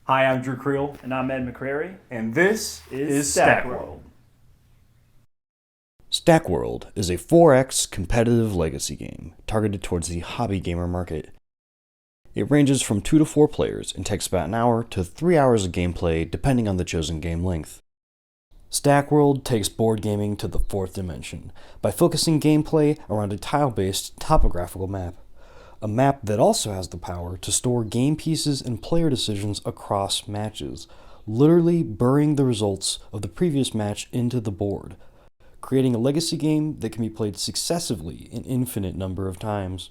Hi, I'm Drew Creel. And I'm Ed McCrary. And this is StackWorld. StackWorld is a 4X competitive legacy game targeted towards the hobby gamer market. It ranges from 2 to 4 players and takes about an hour to 3 hours of gameplay depending on the chosen game length. StackWorld takes board gaming to the 4th dimension by focusing gameplay around a tile-based topographical map. A map that also has the power to store game pieces and player decisions across matches, literally burying the results of the previous match into the board, creating a legacy game that can be played successively an infinite number of times.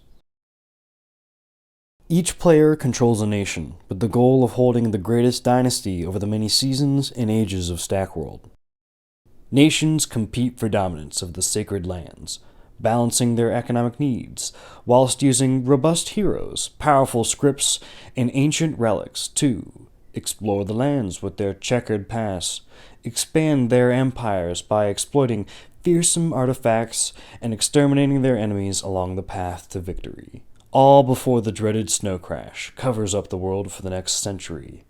Each player controls a nation, with the goal of holding the greatest dynasty over the many seasons and ages of StackWorld. Nations compete for dominance of the sacred lands, balancing their economic needs, whilst using robust heroes, powerful scripts, and ancient relics to explore the lands with their checkered past, expand their empires by exploiting fearsome artifacts and exterminating their enemies along the path to victory, all before the dreaded snow crash covers up the world for the next century.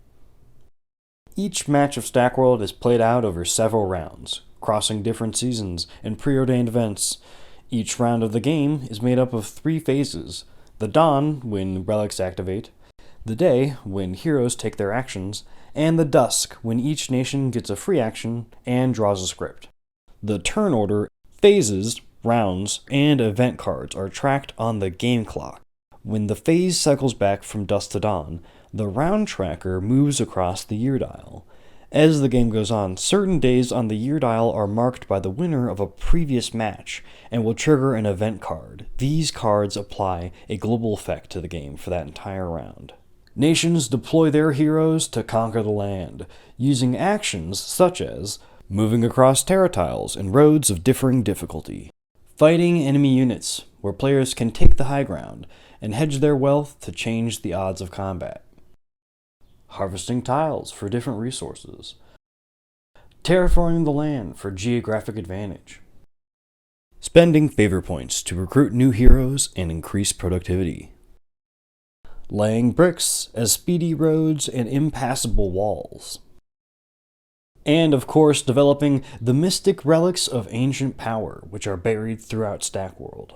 Each match of StackWorld is played out over several rounds, crossing different seasons and preordained events. Each round of the game is made up of 3 phases: the dawn, when relics activate, the day, when heroes take their actions, and the dusk, when each nation gets a free action and draws a script. The turn order, phases, rounds, and event cards are tracked on the game clock. When the phase cycles back from dusk to dawn, the round tracker moves across the year dial. As the game goes on, certain days on the year dial are marked by the winner of a previous match and will trigger an event card. These cards apply a global effect to the game for that entire round. Nations deploy their heroes to conquer the land, using actions such as moving across terra tiles and roads of differing difficulty, fighting enemy units, where players can take the high ground and hedge their wealth to change the odds of combat, harvesting tiles for different resources, terraforming the land for geographic advantage, spending favor points to recruit new heroes and increase productivity, laying bricks as speedy roads and impassable walls, and of course developing the mystic relics of ancient power, which are buried throughout StackWorld.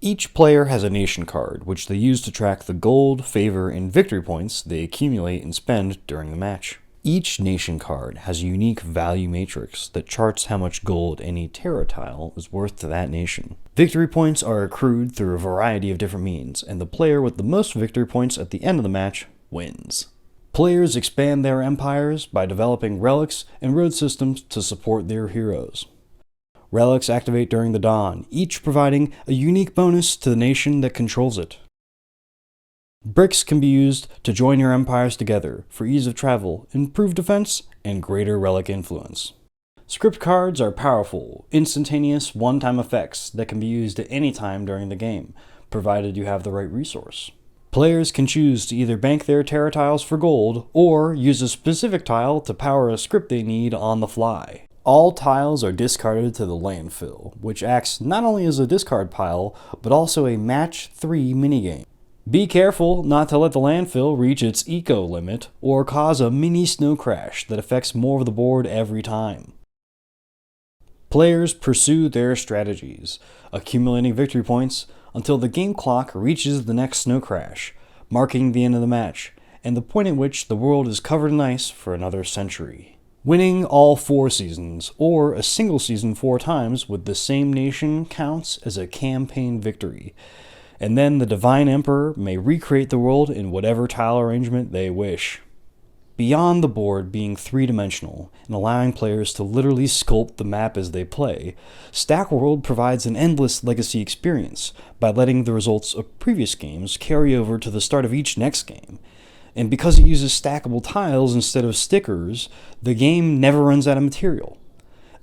Each player has a nation card, which they use to track the gold, favor, and victory points they accumulate and spend during the match. Each nation card has a unique value matrix that charts how much gold any terra tile is worth to that nation. Victory points are accrued through a variety of different means, and the player with the most victory points at the end of the match wins. Players expand their empires by developing relics and road systems to support their heroes. Relics activate during the dawn, each providing a unique bonus to the nation that controls it. Bricks can be used to join your empires together for ease of travel, improved defense, and greater relic influence. Script cards are powerful, instantaneous, one-time effects that can be used at any time during the game, provided you have the right resource. Players can choose to either bank their terra tiles for gold, or use a specific tile to power a script they need on the fly. All tiles are discarded to the landfill, which acts not only as a discard pile, but also a match 3 minigame. Be careful not to let the landfill reach its eco limit, or cause a mini snow crash that affects more of the board every time. Players pursue their strategies, accumulating victory points until the game clock reaches the next snow crash, marking the end of the match, and the point at which the world is covered in ice for another century. Winning all 4 seasons, or a single season 4 times with the same nation, counts as a campaign victory, and then the Divine Emperor may recreate the world in whatever tile arrangement they wish. Beyond the board being 3-dimensional and allowing players to literally sculpt the map as they play, StackWorld provides an endless legacy experience by letting the results of previous games carry over to the start of each next game. And because it uses stackable tiles instead of stickers, the game never runs out of material.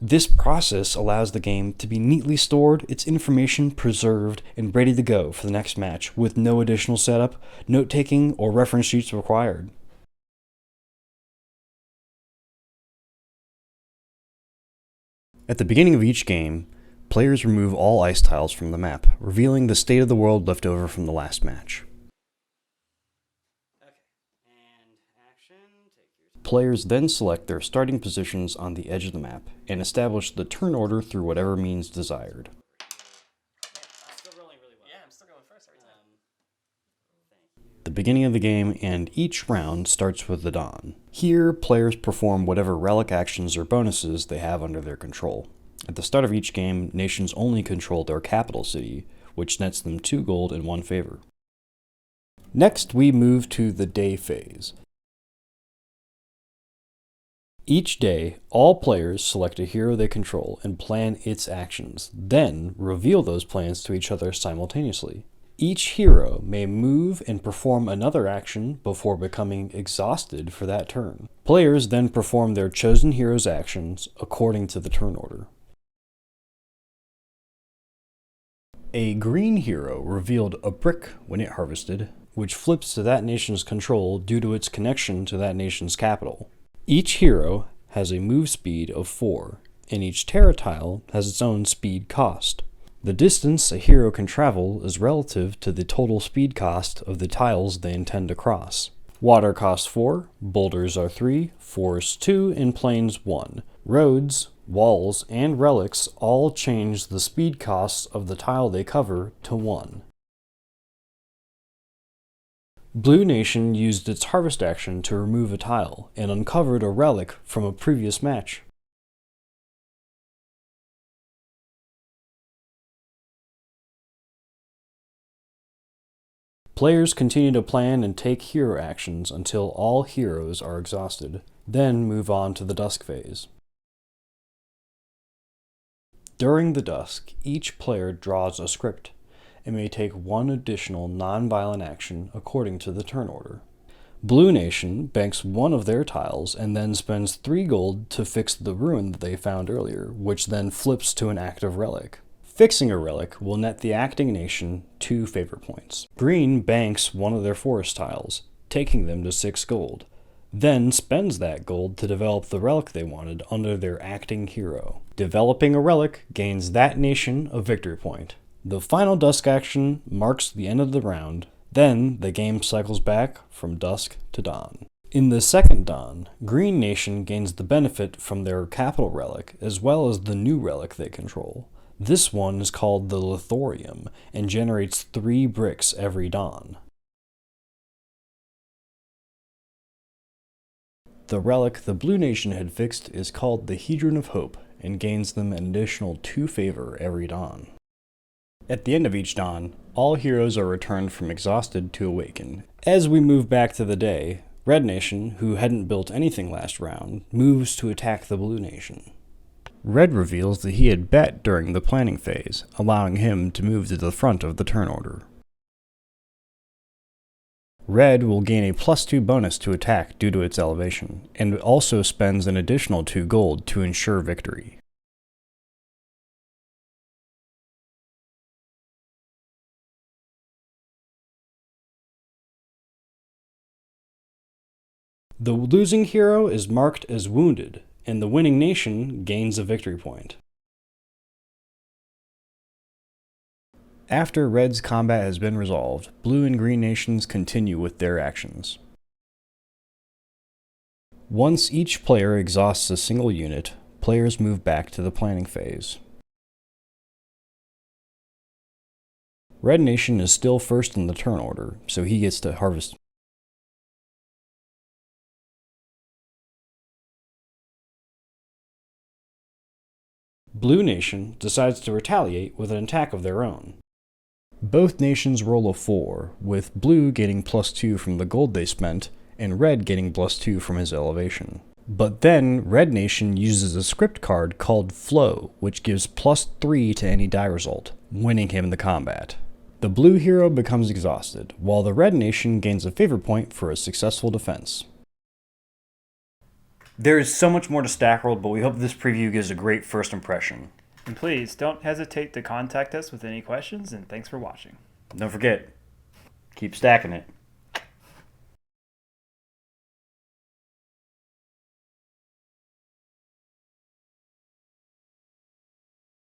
This process allows the game to be neatly stored, its information preserved, and ready to go for the next match with no additional setup, note-taking, or reference sheets required. At the beginning of each game, players remove all ice tiles from the map, revealing the state of the world left over from the last match. Okay, and action. Players then select their starting positions on the edge of the map and establish the turn order through whatever means desired. The beginning of the game and each round starts with the dawn. Here, players perform whatever relic actions or bonuses they have under their control. At the start of each game, nations only control their capital city, which nets them 2 gold and 1 favor. Next, we move to the day phase. Each day, all players select a hero they control and plan its actions, then reveal those plans to each other simultaneously. Each hero may move and perform another action before becoming exhausted for that turn. Players then perform their chosen hero's actions according to the turn order. A green hero revealed a brick when it harvested, which flips to that nation's control due to its connection to that nation's capital. Each hero has a move speed of 4, and each terra tile has its own speed cost. The distance a hero can travel is relative to the total speed cost of the tiles they intend to cross. Water costs 4, boulders are 3, forests 2, and plains 1. Roads, walls, and relics all change the speed costs of the tile they cover to 1. Blue Nation used its harvest action to remove a tile and uncovered a relic from a previous match. Players continue to plan and take hero actions until all heroes are exhausted, then move on to the dusk phase. During the dusk, each player draws a script and may take 1 additional non-violent action according to the turn order. Blue Nation banks 1 of their tiles and then spends 3 gold to fix the ruin that they found earlier, which then flips to an active relic. Fixing a relic will net the acting nation 2 favor points. Green banks 1 of their forest tiles, taking them to 6 gold, then spends that gold to develop the relic they wanted under their acting hero. Developing a relic gains that nation a victory point. The final dusk action marks the end of the round, then the game cycles back from dusk to dawn. In the second dawn, Green Nation gains the benefit from their capital relic as well as the new relic they control. This one is called the Lithorium and generates 3 bricks every dawn. The relic the Blue Nation had fixed is called the Hedron of Hope and gains them an additional 2 favor every dawn. At the end of each dawn, all heroes are returned from exhausted to awaken. As we move back to the day, Red Nation, who hadn't built anything last round, moves to attack the Blue Nation. Red reveals that he had bet during the planning phase, allowing him to move to the front of the turn order. Red will gain a +2 bonus to attack due to its elevation, and also spends an additional 2 gold to ensure victory. The losing hero is marked as wounded, and the winning nation gains a victory point. After Red's combat has been resolved, Blue and Green nations continue with their actions. Once each player exhausts a single unit, players move back to the planning phase. Red Nation is still first in the turn order, so he gets to harvest. Blue Nation decides to retaliate with an attack of their own. Both nations roll a 4, with Blue getting +2 from the gold they spent, and Red getting +2 from his elevation. But then, Red Nation uses a script card called Flow, which gives +3 to any die result, winning him the combat. The Blue hero becomes exhausted, while the Red Nation gains a favor point for a successful defense. There is so much more to StackWorld, but we hope this preview gives a great first impression. And please don't hesitate to contact us with any questions, and thanks for watching. Don't forget, keep stacking it.